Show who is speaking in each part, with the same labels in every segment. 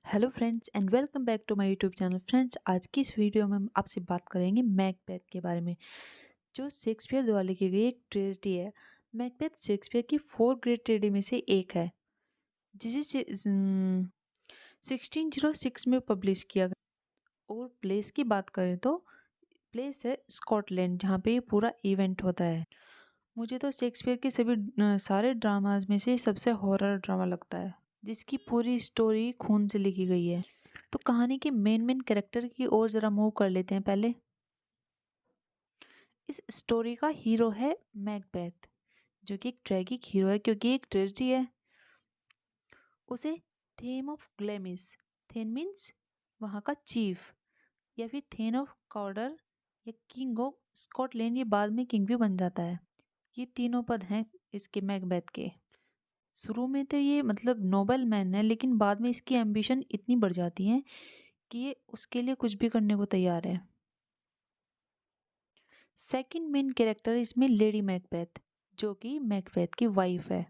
Speaker 1: Hello friends and welcome back to my YouTube channel. Friends, आज की इस video में हम आपसे बात करेंगे मैकबेथ के बारे में, जो शेक्सपियर द्वारा लिखी गई एक ट्रेजेडी है। मैकबेथ शेक्सपियर की 4 ग्रेट ट्रेजेडी में से एक है, जिसे 1606 में पब्लिश किया गया। और प्लेस की बात करें तो प्लेस है स्कॉटलैंड, जहाँ पे ये पूरा इवेंट होता है। मुझे तो शेक्सपियर के सभी सारे ड्रामाज में से सबसे हॉरर ड्रामा लगता है, जिसकी पूरी स्टोरी खून से लिखी गई है। तो कहानी के मेन मेन कैरेक्टर की ओर जरा मूव कर लेते हैं पहले। इस स्टोरी का हीरो है मैकबेथ, जो कि एक ट्रैगिक हीरो है क्योंकि एक ट्रेजेडी है। उसे थेम ऑफ ग्लेमिस, थेन मीन्स वहाँ का चीफ, या फिर थेन ऑफ कॉर्डर या किंग ऑफ स्कॉटलैंड, ये बाद में किंग भी बन जाता है। ये तीनों पद हैं इसके मैकबेथ के। शुरू में तो ये मतलब नोबल मैन है, लेकिन बाद में इसकी एम्बिशन इतनी बढ़ जाती है कि ये उसके लिए कुछ भी करने को तैयार है। सेकंड मेन कैरेक्टर इसमें लेडी मैकबेथ, जो कि मैकबेथ की वाइफ है।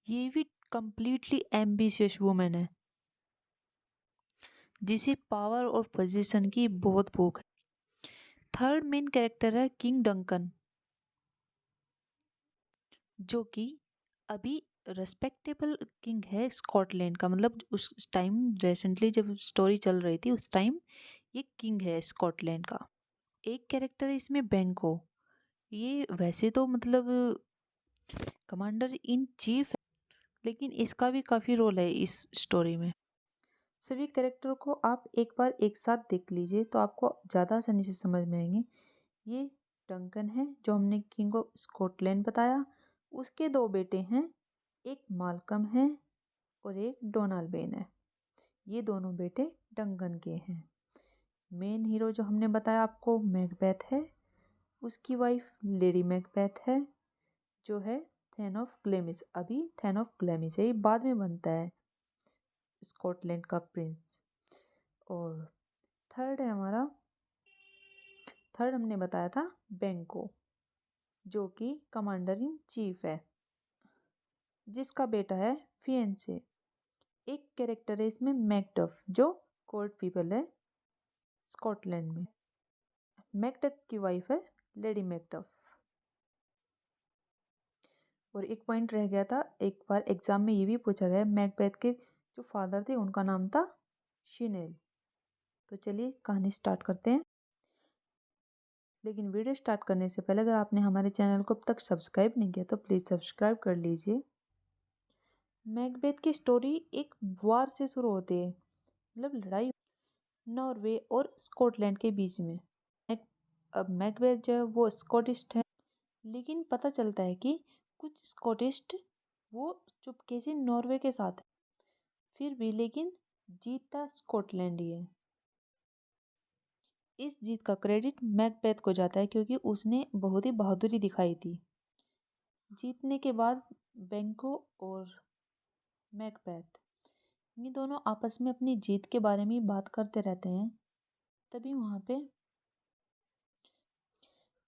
Speaker 1: ये भी कंप्लीटली एम्बिशियस वुमेन है, जिसे पावर और पोजीशन की बहुत भूख है। थर्ड मेन कैरेक्टर है किंग डंकन, जो कि अभी रेस्पेक्टेबल किंग है स्कॉटलैंड का। मतलब उस टाइम रिसेंटली जब स्टोरी चल रही थी उस टाइम ये किंग है स्कॉटलैंड का। एक कैरेक्टर है इसमें बेंको। ये वैसे तो मतलब कमांडर इन चीफ, लेकिन इसका भी काफ़ी रोल है इस स्टोरी में। सभी कैरेक्टर को आप एक बार एक साथ देख लीजिए तो आपको ज़्यादा आसानी से समझ में आएंगे। ये डंकन है, जो हमने किंग ऑफ स्कॉटलैंड बताया। उसके दो बेटे हैं, एक मालकम है और एक डोनाल्ड बेन है। ये दोनों बेटे डंकन के हैं। मेन हीरो जो हमने बताया आपको मैकबेथ है, उसकी वाइफ लेडी मैकबेथ है, जो है थेन ऑफ ग्लेमिस। अभी थेन ऑफ ग्लेमिस है, ये बाद में बनता है स्कॉटलैंड का प्रिंस। और थर्ड है हमारा, थर्ड हमने बताया था बेंको, जो कि कमांडर इन चीफ है, जिसका बेटा है फियंसे। एक कैरेक्टर है इसमें मैकडफ, जो कोर्ट पीपल है स्कॉटलैंड में। मैकडफ की वाइफ है लेडी मैकडफ। और एक पॉइंट रह गया था, एक बार एग्जाम में ये भी पूछा गया, मैकबेथ के जो फादर थे उनका नाम था शिनेल। तो चलिए कहानी स्टार्ट करते हैं। लेकिन वीडियो स्टार्ट करने से पहले अगर आपने हमारे चैनल को अब तक सब्सक्राइब नहीं किया तो प्लीज़ सब्सक्राइब कर लीजिए। मैकबेथ की स्टोरी एक वार से शुरू होती है, मतलब लड़ाई नॉर्वे और स्कॉटलैंड के बीच में। अब मैकबेथ जो है वो स्कॉटिस्ट है, लेकिन पता चलता है कि कुछ स्कॉटिस्ट वो चुपके से नॉर्वे के साथ है। फिर भी लेकिन जीतता स्कॉटलैंड ही है। इस जीत का क्रेडिट मैकबेथ को जाता है, क्योंकि उसने बहुत ही बहादुरी दिखाई थी। जीतने के बाद बेंको और मैकबेथ ये दोनों आपस में अपनी जीत के बारे में बात करते रहते हैं। तभी वहाँ पे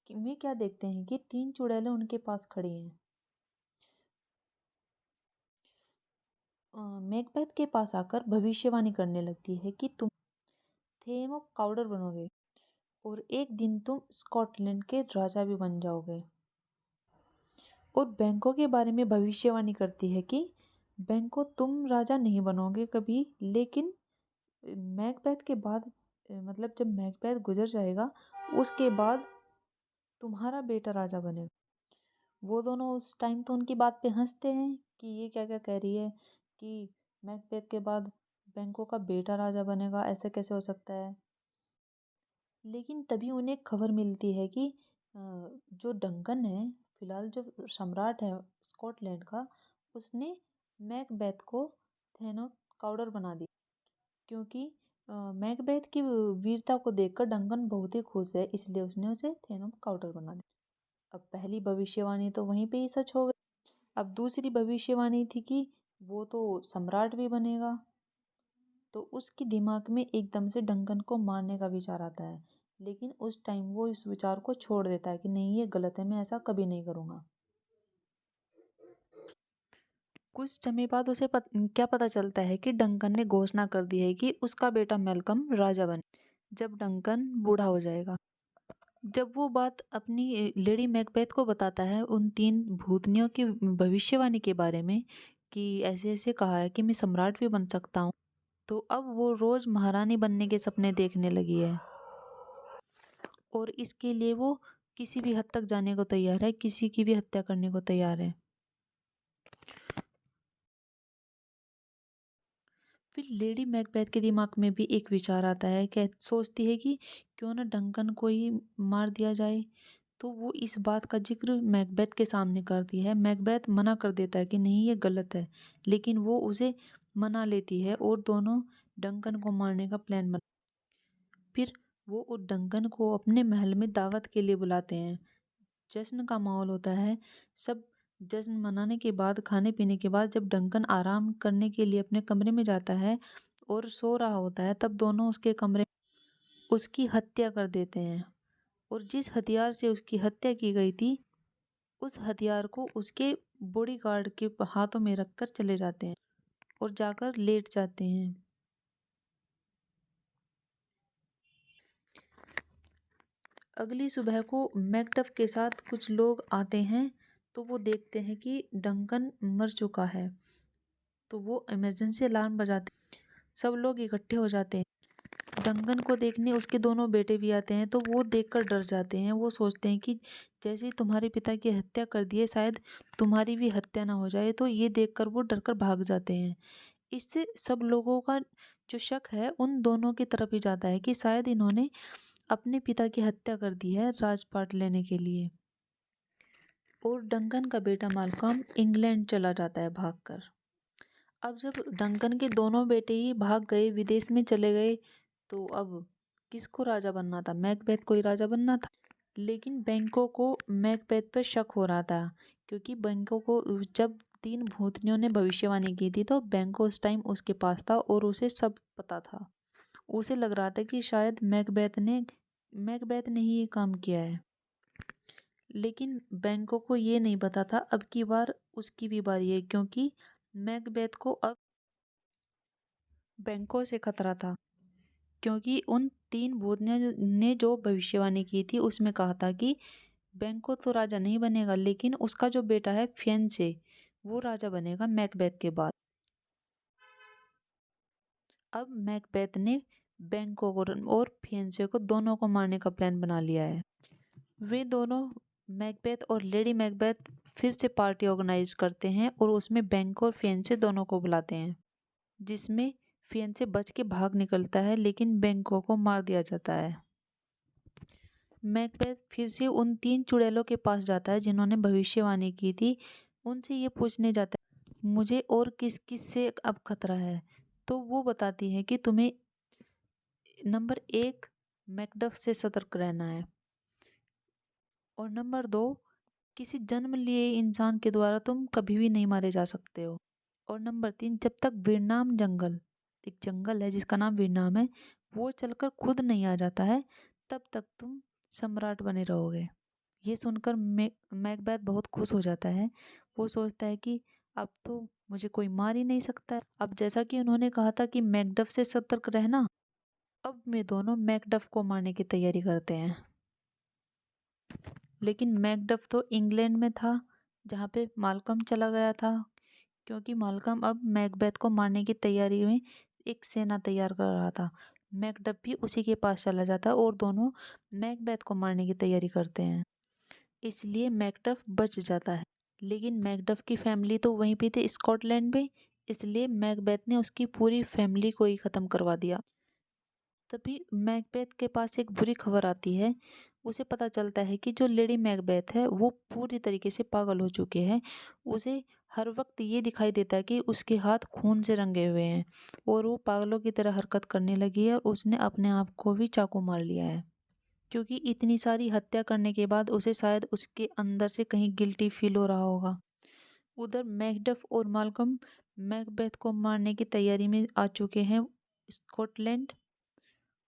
Speaker 1: वे क्या देखते हैं कि 3 चुड़ैलें उनके पास खड़ी हैं। मैकबेथ के पास आकर भविष्यवाणी करने लगती है कि तुम थेम ऑफ काउडर बनोगे और एक दिन तुम स्कॉटलैंड के राजा भी बन जाओगे। और बैंको के बारे में भविष्यवाणी करती है कि बैंको तुम राजा नहीं बनोगे कभी, लेकिन मैकबेथ के बाद मतलब जब मैकबेथ गुजर जाएगा उसके बाद तुम्हारा बेटा राजा बनेगा। वो दोनों उस टाइम तो उनकी बात पे हंसते हैं कि ये क्या क्या कह रही है कि मैकबेथ के बाद बैंको का बेटा राजा बनेगा, ऐसे कैसे हो सकता है। लेकिन तभी उन्हें खबर मिलती है कि जो डंकन है, फिलहाल जो सम्राट है स्कॉटलैंड का, उसने मैकबेथ को थेनो काउडर बना दिया। क्योंकि मैकबेथ की वीरता को देखकर डंकन बहुत ही खुश है, इसलिए उसने उसे थेनो काउडर बना दिया। अब पहली भविष्यवाणी तो वहीं पे ही सच हो गई। अब दूसरी भविष्यवाणी थी कि वो तो सम्राट भी बनेगा। तो उसके दिमाग में एकदम से डंकन को मारने का विचार आता है, लेकिन उस टाइम वो इस विचार को छोड़ देता है कि नहीं, ये गलत है, मैं ऐसा कभी नहीं करूँगा। कुछ समय बाद उसे क्या पता चलता है कि डंकन ने घोषणा कर दी है कि उसका बेटा मैल्कम राजा बने जब डंकन बूढ़ा हो जाएगा। जब वो बात अपनी लेडी मैकबेथ को बताता है उन 3 भूतनियों की भविष्यवाणी के बारे में कि ऐसे-ऐसे कहा है कि मैं सम्राट भी बन सकता हूँ, तो अब वो रोज़ महारानी बनने के सपने देखने लगी है और इसके लिए वो किसी भी हद तक जाने को तैयार है, किसी की भी हत्या करने को तैयार है। फिर लेडी मैकबेथ के दिमाग में भी एक विचार आता है, सोचती है कि क्यों ना डंकन को ही मार दिया जाए। तो वो इस बात का ज़िक्र मैकबेथ के सामने करती है। मैकबेथ मना कर देता है कि नहीं ये गलत है, लेकिन वो उसे मना लेती है और दोनों डंकन को मारने का प्लान बना। फिर वो उस डंकन को अपने महल में दावत के लिए बुलाते हैं। जश्न का माहौल होता है। सब जश्न मनाने के बाद, खाने-पीने के बाद जब डंकन आराम करने के लिए अपने कमरे में जाता है और सो रहा होता है, तब दोनों उसके कमरे उसकी हत्या कर देते हैं और जिस हथियार से उसकी हत्या की गई थी, उस हथियार को उसके बॉडीगार्ड के हाथों में रखकर चले जाते हैं और जाकर लेट जाते हैं। अगली सुबह को मैकडफ के साथ कुछ लोग आते हैं, तो वो देखते हैं कि डंकन मर चुका है। तो वो इमरजेंसी अलार्म बजाते हैं। सब लोग इकट्ठे हो जाते हैं। डंकन को देखने उसके दोनों बेटे भी आते हैं, तो वो देखकर डर जाते हैं। वो सोचते हैं कि जैसे ही तुम्हारे पिता की हत्या कर दी है, शायद तुम्हारी भी हत्या ना हो जाए। तो ये देखकर वो डरकर भाग जाते हैं। इससे सब लोगों का जो शक है उन दोनों की तरफ ही जाता है कि शायद इन्होंने अपने पिता की हत्या कर दी है राजपाट लेने के लिए। और डंकन का बेटा माल्कम इंग्लैंड चला जाता है भागकर। अब जब डंकन के दोनों बेटे ही भाग गए, विदेश में चले गए, तो अब किसको राजा बनना था? मैकबेथ को ही राजा बनना था। लेकिन बैंकों को मैकबेथ पर शक हो रहा था, क्योंकि बैंकों को जब 3 भूतनियों ने भविष्यवाणी की थी, तो बैंको उस टाइम उसके पास था और उसे सब पता था। उसे लग रहा था कि शायद मैकबेथ ने ही ये काम किया है। लेकिन बैंकों को ये नहीं पता था अब की बार उसकी भी बारी है, क्योंकि मैकबेथ को अब बैंकों से खतरा था। क्योंकि उन 3 भूतनियों ने जो भविष्यवाणी की थी उसमें कहा था कि बैंको तो राजा नहीं बनेगा, लेकिन उसका जो बेटा है फियांसे, वो राजा बनेगा मैकबेथ के बाद। अब मैकबेथ ने बैंको को और फियांसे को दोनों को मारने का प्लान बना लिया है। वे दोनों, मैकबेथ और लेडी मैकबेथ, फिर से पार्टी ऑर्गेनाइज करते हैं और उसमें बैंको और फियांसे दोनों को बुलाते हैं, जिसमें फियांसे बच के भाग निकलता है, लेकिन बैंको को मार दिया जाता है। मैकबेथ फिर से उन 3 चुड़ैलों के पास जाता है जिन्होंने भविष्यवाणी की थी। उनसे ये पूछने जाता है, मुझे और किस किस से अब खतरा है? तो वो बताती है कि तुम्हें नंबर 1 मैकडफ से सतर्क रहना है, और नंबर 2 किसी जन्म लिए इंसान के द्वारा तुम कभी भी नहीं मारे जा सकते हो, और नंबर 3 जब तक वीरनाम जंगल, एक जंगल है जिसका नाम वीरनाम है, वो चलकर खुद नहीं आ जाता है, तब तक तुम सम्राट बने रहोगे। ये सुनकर मैकबेथ बहुत खुश हो जाता है। वो सोचता है कि अब तो मुझे कोई मार ही नहीं सकता है। अब जैसा कि उन्होंने कहा था कि मैकडफ से सतर्क रहना, अब वे दोनों मैकडफ को मारने की तैयारी करते हैं। लेकिन मैकडफ तो इंग्लैंड में था, जहाँ पे माल्कम चला गया था, क्योंकि माल्कम अब मैकबेथ को मारने की तैयारी में एक सेना तैयार कर रहा था। मैकडफ भी उसी के पास चला जाता है और दोनों मैकबेथ को मारने की तैयारी करते हैं। इसलिए मैकडफ बच जाता है। लेकिन मैकडफ की फैमिली तो वहीं पे थी, स्कॉटलैंड में, इसलिए मैकबेथ ने उसकी पूरी फैमिली को ही ख़त्म करवा दिया। तभी मैकबेथ के पास एक बुरी खबर आती है। उसे पता चलता है कि जो लेडी मैकबेथ है वो पूरी तरीके से पागल हो चुके हैं। उसे हर वक्त ये दिखाई देता है कि उसके हाथ खून से रंगे हुए हैं और वो पागलों की तरह हरकत करने लगी है, और उसने अपने आप को भी चाकू मार लिया है। क्योंकि इतनी सारी हत्या करने के बाद उसे शायद उसके अंदर से कहीं गिल्टी फील हो रहा होगा। उधर मैकडफ और माल्कम मैकबेथ को मारने की तैयारी में आ चुके हैं स्कॉटलैंड,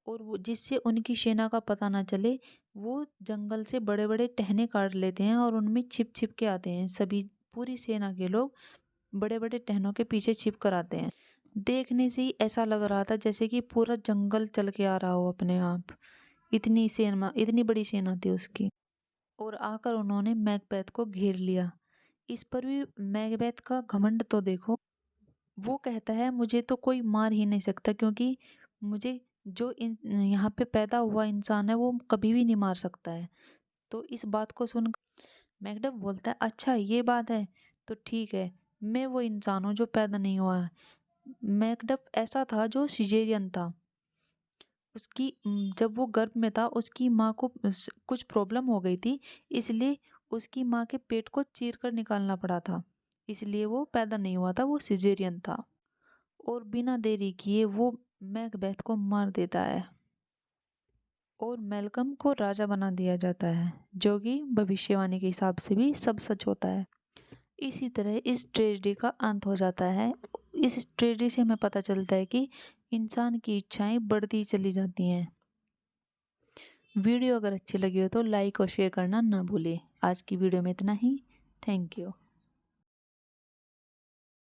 Speaker 1: और वो जिससे उनकी सेना का पता ना चले, वो जंगल से बड़े बड़े टहने काट लेते हैं और उनमें छिप छिप के आते हैं सभी, पूरी सेना के लोग बड़े बड़े टहनों के पीछे छिप कर आते हैं। देखने से ही ऐसा लग रहा था जैसे कि पूरा जंगल चल के आ रहा हो अपने आप। इतनी सेना, इतनी बड़ी सेना थी उसकी। और आकर उन्होंने मैकबेथ को घेर लिया। इस पर भी मैकबेथ का घमंड तो देखो। वो कहता है मुझे तो कोई मार ही नहीं सकता, क्योंकि मुझे जो यहाँ पे पैदा हुआ इंसान है वो कभी भी नहीं मार सकता है। तो इस बात को सुन मैकडफ बोलता है, अच्छा ये बात है, तो ठीक है, मैं वो इंसान हूँ जो पैदा नहीं हुआ है। मैकडफ ऐसा था जो सिजेरियन था। उसकी जब वो गर्भ में था उसकी माँ को कुछ प्रॉब्लम हो गई थी, इसलिए उसकी माँ के पेट को चीर कर निकालना पड़ा था। इसलिए वो पैदा नहीं हुआ था, वो सिजेरियन था। और बिना देरी किए वो मैकबेथ को मार देता है और मैल्कम को राजा बना दिया जाता है, जो कि भविष्यवाणी के हिसाब से भी सब सच होता है। इसी तरह इस ट्रेजेडी का अंत हो जाता है। इस ट्रेजेडी से हमें पता चलता है कि इंसान की इच्छाएं बढ़ती चली जाती हैं। वीडियो अगर अच्छी लगी हो तो लाइक और शेयर करना ना भूलें। आज की वीडियो में इतना ही। Thank you.